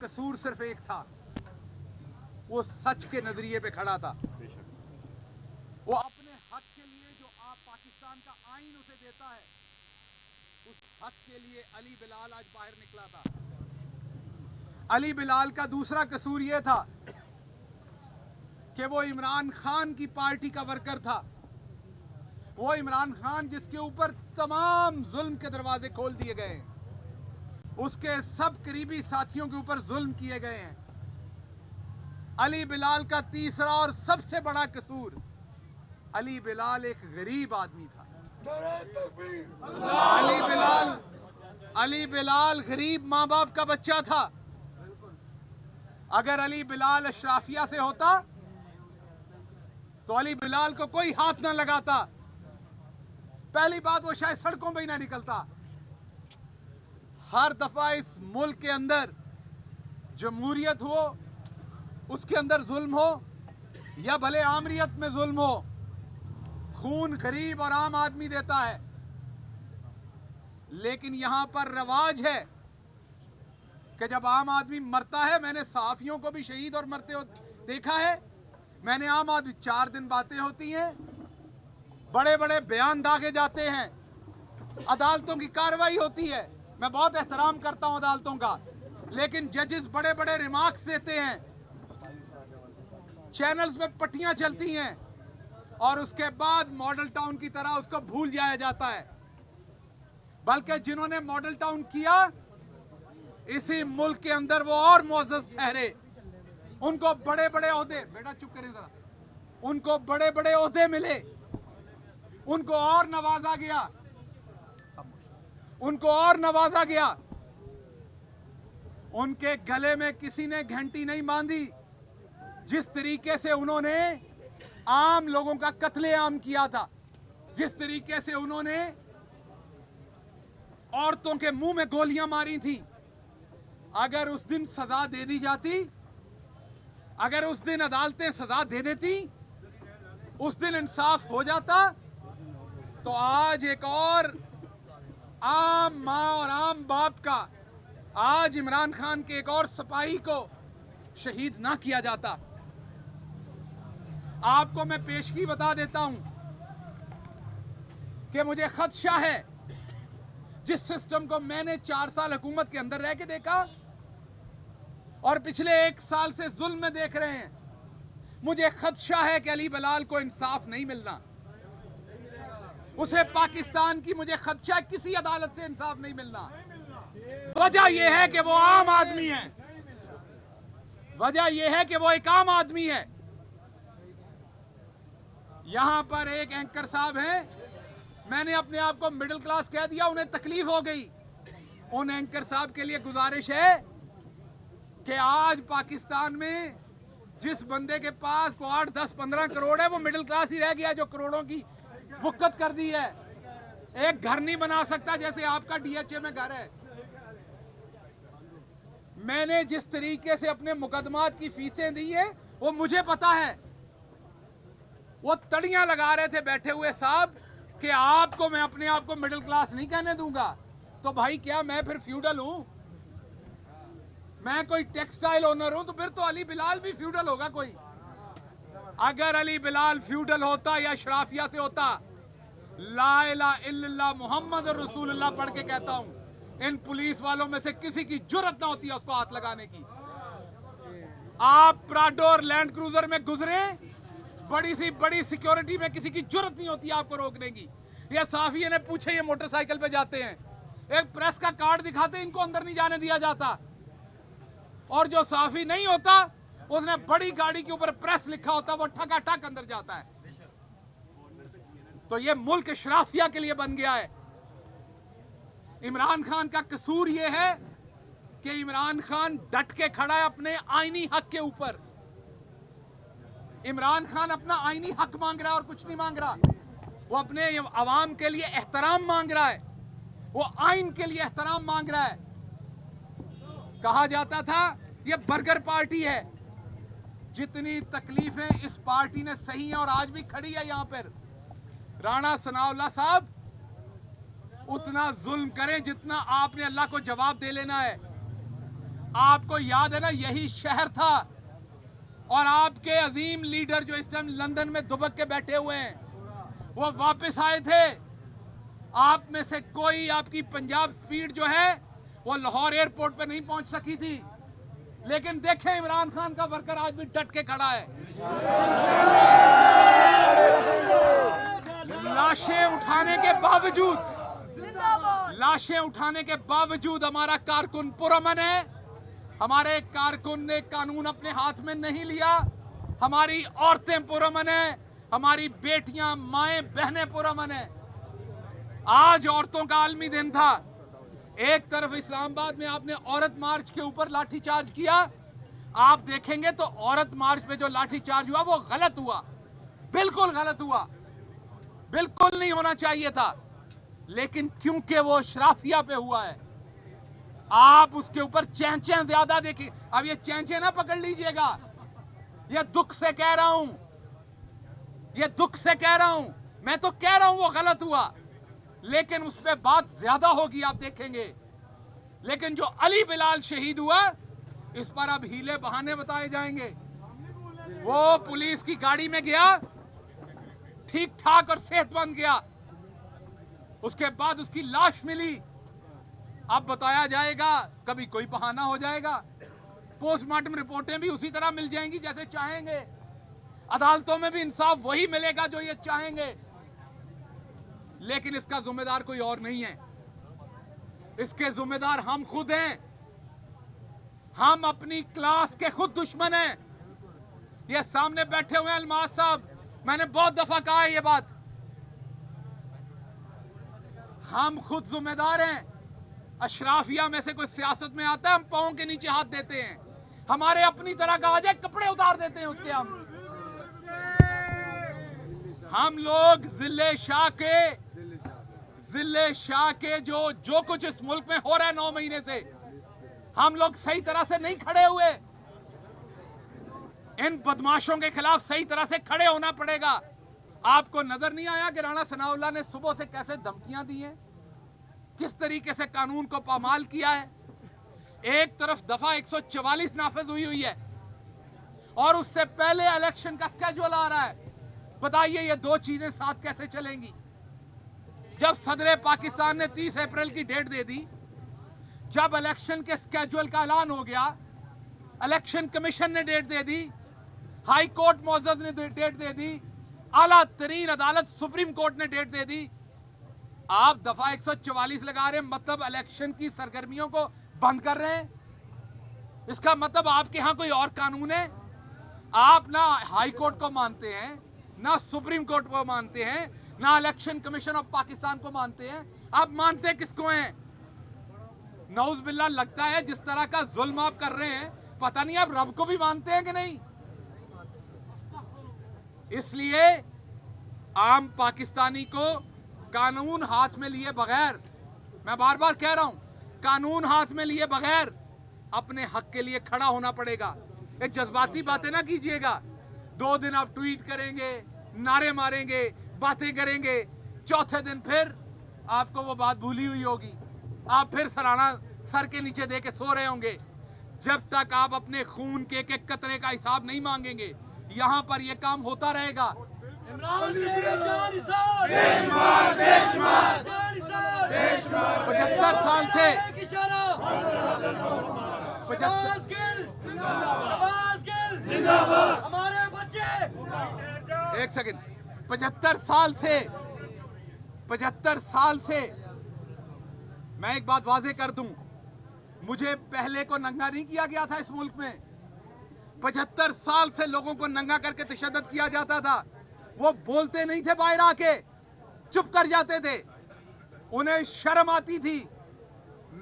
कसूर सिर्फ एक था, वो सच के नजरिए पे खड़ा था। वो अपने हक के लिए जो आप पाकिस्तान का आईन उसे देता है, उस हक के लिए अली बिलाल आज बाहर निकला था। अली बिलाल का दूसरा कसूर यह था कि वो इमरान खान की पार्टी का वर्कर था। वो इमरान खान जिसके ऊपर तमाम जुल्म के दरवाजे खोल दिए गए हैं, उसके सब करीबी साथियों के ऊपर जुल्म किए गए हैं। अली बिलाल का तीसरा और सबसे बड़ा कसूर, अली बिलाल एक गरीब आदमी था। अली बिलाल गरीब माँ बाप का बच्चा था। अगर अली बिलाल अशराफिया से होता तो अली बिलाल को कोई हाथ ना लगाता। पहली बात, वो शायद सड़कों पे ही ना निकलता। हर दफा इस मुल्क के अंदर जमहूरियत हो, उसके अंदर जुल्म हो या भले आमरीत में जुल्म हो, खून गरीब और आम आदमी देता है। लेकिन यहां पर रवाज है कि जब आम आदमी मरता है, मैंने सहाफियों को भी शहीद और मरते हो देखा है। मैंने आम आदमी 4 दिन बातें होती हैं, बड़े बड़े बयान दागे जाते हैं, अदालतों की कार्रवाई होती है। मैं बहुत एहतराम करता हूं अदालतों का, लेकिन जजेस बड़े बड़े रिमार्क्स देते हैं, चैनल्स में पट्टियां चलती हैं और उसके बाद मॉडल टाउन की तरह उसको भूल जाया जाता है। बल्कि जिन्होंने मॉडल टाउन किया, इसी मुल्क के अंदर वो और मोअज़्ज़ज़ ठहरे। उनको बड़े बड़े ओहदे, बेटा चुप करें जरा, उनको बड़े बड़े ओहदे मिले, उनको और नवाजा गया, उनको और नवाजा गया। उनके गले में किसी ने घंटी नहीं बांधी। जिस तरीके से उन्होंने आम लोगों का कत्लेआम किया था, जिस तरीके से उन्होंने औरतों के मुंह में गोलियां मारी थी, अगर उस दिन सजा दे दी जाती, अगर उस दिन अदालतें सजा दे देती, उस दिन इंसाफ हो जाता, तो आज एक और आम माँ और आम बाप का, आज इमरान खान के एक और सिपाही को शहीद ना किया जाता। आपको मैं पेशगी बता देता हूं कि मुझे खदशा है, जिस सिस्टम को मैंने 4 साल हुकूमत के अंदर रह के देखा और पिछले 1 साल से जुल्म में देख रहे हैं, मुझे खदशा है कि अली बिलाल को इंसाफ नहीं मिलना। उसे पाकिस्तान की, मुझे खदशा है, किसी अदालत से इंसाफ नहीं मिलना। वजह यह है कि वो आम आदमी है। वजह यह है कि वो एक आम आदमी है। यहां पर एक एंकर साहब हैं, मैंने अपने आप को मिडिल क्लास कह दिया, उन्हें तकलीफ हो गई। उन एंकर साहब के लिए गुजारिश है कि आज पाकिस्तान में जिस बंदे के पास को 8, 10, 15 करोड़ है, वो मिडिल क्लास ही रह गया, जो करोड़ों की वुक्कत कर दी है। एक घर नहीं बना सकता जैसे आपका डीएचए में घर है। मैंने जिस तरीके से अपने मुकदमात की फीसें दी है, वो मुझे पता है। वो तड़ियां लगा रहे थे बैठे हुए साहब कि आपको, मैं अपने आप को मिडिल क्लास नहीं कहने दूंगा। तो भाई क्या मैं फिर फ्यूडल हूं? मैं कोई टेक्सटाइल ओनर हूं? तो फिर तो अली बिलाल भी फ्यूडल होगा कोई। अगर अली बिलाल फ्यूडल होता या शराफिया से होता, ला इलाहा इल्लल्लाह मुहम्मद रसूलुल्लाह पढ़ के कहता हूं, इन पुलिस वालों में से किसी की जुर्रत ना होती है उसको हाथ लगाने की। आप प्राडो और लैंड क्रूजर में गुजरे, बड़ी सी बड़ी सिक्योरिटी में किसी की जुर्रत नहीं होती आपको रोकने की। ये साफिये ने पूछे, ये मोटरसाइकिल पे जाते हैं, एक प्रेस का कार्ड दिखाते, इनको अंदर नहीं जाने दिया जाता। और जो साफी नहीं होता, उसने बड़ी गाड़ी के ऊपर प्रेस लिखा होता, वो ठकाठक अंदर जाता है। तो ये मुल्क शराफिया के लिए बन गया है। इमरान खान का कसूर ये है कि इमरान खान डट के खड़ा है अपने आईनी हक के ऊपर। इमरान खान अपना आईनी हक मांग रहा है और कुछ नहीं मांग रहा। वो अपने अवाम के लिए एहतराम मांग रहा है, वो आइन के लिए एहतराम मांग रहा है। कहा जाता था ये बर्गर पार्टी है। जितनी तकलीफें इस पार्टी ने सही हैं और आज भी खड़ी है यहां पर, राणा सनाउल्लाह साहब उतना जुल्म करें जितना आपने अल्लाह को जवाब दे लेना है। आपको याद है ना, यही शहर था और आपके अजीम लीडर जो इस टाइम लंदन में दुबक के बैठे हुए हैं, वो वापस आए थे। आप में से कोई, आपकी पंजाब स्पीड जो है वो लाहौर एयरपोर्ट पे नहीं पहुंच सकी थी, लेकिन देखें इमरान खान का वर्कर आज भी डट के खड़ा है। लाशें उठाने के बावजूद हमारा कारकुन पुरअमन है। हमारे कारकुन ने कानून अपने हाथ में नहीं लिया। हमारी औरतें पुरअमन है, हमारी बेटियां, माएं, बहनें पुरअमन है। आज औरतों का आलमी दिन था। एक तरफ इस्लामाबाद में आपने औरत मार्च के ऊपर लाठीचार्ज किया, आप देखेंगे तो औरत मार्च पे जो लाठीचार्ज हुआ वो गलत हुआ, बिल्कुल गलत हुआ, बिल्कुल नहीं होना चाहिए था। लेकिन क्योंकि वो शराफिया पे हुआ है, आप उसके ऊपर चैंचें ज्यादा देखिए। अब ये चैंचें ना पकड़ लीजिएगा, ये दुख से कह रहा हूं, ये दुख से कह रहा हूं। मैं तो कह रहा हूं वो गलत हुआ, लेकिन उस पर बात ज्यादा होगी, आप देखेंगे। लेकिन जो अली बिलाल शहीद हुआ, इस पर अब हीले बहाने बताए जाएंगे। वो पुलिस की गाड़ी में गया, ठीक ठाक और सेहतमंद गया, उसके बाद उसकी लाश मिली। अब बताया जाएगा, कभी कोई बहाना हो जाएगा, पोस्टमार्टम रिपोर्टें भी उसी तरह मिल जाएंगी जैसे चाहेंगे, अदालतों में भी इंसाफ वही मिलेगा जो ये चाहेंगे। लेकिन इसका जिम्मेदार कोई और नहीं है, इसके जिम्मेदार हम खुद हैं। हम अपनी क्लास के खुद दुश्मन हैं। ये सामने बैठे हुए अलमास साहब, मैंने बहुत दफा कहा है ये बात, हम खुद जिम्मेदार हैं। अशराफिया में से कोई सियासत में आता है, हम पांव के नीचे हाथ देते हैं। हमारे अपनी तरह का आ जाए, कपड़े उतार देते हैं उसके। हम लोग जिले शाह के जो कुछ इस मुल्क में हो रहा है 9 महीने से, हम लोग सही तरह से नहीं खड़े हुए। इन बदमाशों के खिलाफ सही तरह से खड़े होना पड़ेगा। आपको नजर नहीं आया कि राणा सनाउल्लाह ने सुबह से कैसे धमकियां दी हैं, किस तरीके से कानून को पामाल किया है। एक तरफ दफा 144 नाफिज हुई है और उससे पहले इलेक्शन का स्केड्यूल आ रहा है। बताइए ये दो चीजें साथ कैसे चलेंगी? जब सदर पाकिस्तान ने 30 अप्रैल की डेट दे दी, जब इलेक्शन के स्केड्यूल का ऐलान हो गया, इलेक्शन कमीशन ने डेट दे दी, हाई कोर्ट मोअज़्ज़ज़ ने डेट दे दी, आला तरीन अदालत सुप्रीम कोर्ट ने डेट दे दी, आप दफा 144 लगा रहे हैं, मतलब इलेक्शन की सरगर्मियों को बंद कर रहे हैं। इसका मतलब आपके यहां कोई और कानून है। आप ना हाई कोर्ट को मानते हैं, ना सुप्रीम कोर्ट को मानते हैं, ना इलेक्शन कमीशन ऑफ पाकिस्तान को मानते हैं। आप मानते किसको हैं? नौज बिल्ला, लगता है जिस तरह का जुल्म आप कर रहे हैं, पता नहीं आप रब को भी मानते हैं कि नहीं। इसलिए आम पाकिस्तानी को कानून हाथ में लिए बगैर, मैं बार बार कह रहा हूं, कानून हाथ में लिए बगैर अपने हक के लिए खड़ा होना पड़ेगा। ये जज्बाती बातें ना कीजिएगा। 2 दिन आप ट्वीट करेंगे, नारे मारेंगे, बातें करेंगे, चौथे दिन फिर आपको वो बात भूली हुई होगी, आप फिर सराहना सर के नीचे दे के सो रहे होंगे। जब तक आप अपने खून के एक एक कतरे का हिसाब नहीं मांगेंगे, यहां पर यह काम होता रहेगा। 75 साल से 75 साल से मैं एक बात वाजे कर दूं, मुझे पहले को नंगा नहीं किया गया था इस मुल्क में। 75 साल से लोगों को नंगा करके तशद्दुद किया जाता था। वो बोलते नहीं थे, बाहर आके चुप कर जाते थे, उन्हें शर्म आती थी।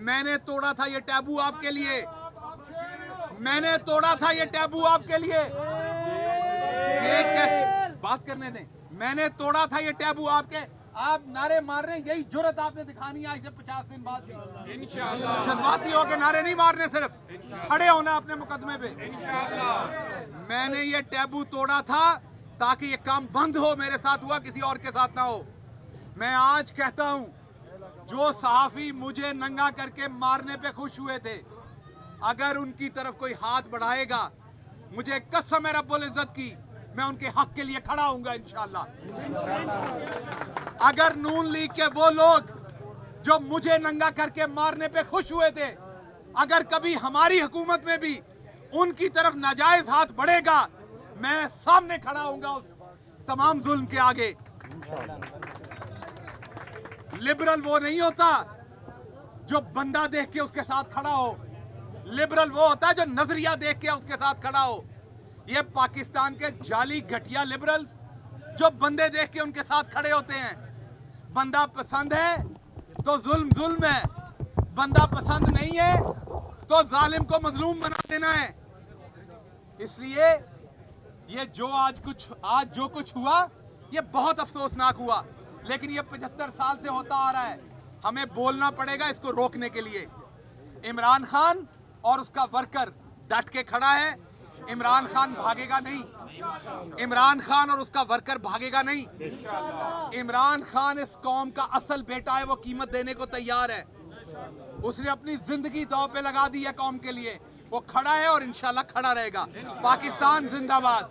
मैंने तोड़ा था ये टैबू आपके लिए, मैंने तोड़ा था ये टैबू आपके लिए। बात करने दें, मैंने तोड़ा था ये टैबू आपके। आप नारे मार रहे हैं, यही जुर्रत आपने दिखानी है आज से 50 दिन बाद भी। इंशाअल्लाह जज्बाती होकर नारे नहीं मारने, सिर्फ खड़े होना अपने मुकदमे पे। मैंने ये टैबू तोड़ा था ताकि ये काम बंद हो, मेरे साथ हुआ, किसी और के साथ ना हो। मैं आज कहता हूं, जो सहाफी मुझे नंगा करके मारने पे खुश हुए थे, अगर उनकी तरफ कोई हाथ बढ़ाएगा, मुझे कसम है रब्बुल इज्जत की, मैं उनके हक के लिए खड़ा हूंगा इंशाल्लाह। अगर नून लीग के वो लोग जो मुझे नंगा करके मारने पे खुश हुए थे, अगर कभी हमारी हुकूमत में भी उनकी तरफ नाजायज हाथ बढ़ेगा, मैं सामने खड़ा हूंगा उस तमाम जुल्म के आगे। लिबरल वो नहीं होता जो बंदा देख के उसके साथ खड़ा हो, लिबरल वो होता है जो नजरिया देख के उसके साथ खड़ा हो। ये पाकिस्तान के जाली घटिया लिबरल्स जो बंदे देख के उनके साथ खड़े होते हैं। बंदा पसंद है तो जुल्म जुल्म है, बंदा पसंद नहीं है तो जालिम को मजलूम बना देना है। इसलिए ये आज जो कुछ हुआ, ये बहुत अफसोसनाक हुआ, लेकिन ये 75 साल से होता आ रहा है। हमें बोलना पड़ेगा इसको रोकने के लिए। इमरान खान और उसका वर्कर डट के खड़ा है। इमरान खान भागेगा नहीं, इमरान खान और उसका वर्कर भागेगा नहीं। इमरान खान इस कौम का असल बेटा है, वो कीमत देने को तैयार है। उसने अपनी जिंदगी दांव पे लगा दी है कौम के लिए। वो खड़ा है और इंशाल्लाह खड़ा रहेगा। पाकिस्तान जिंदाबाद।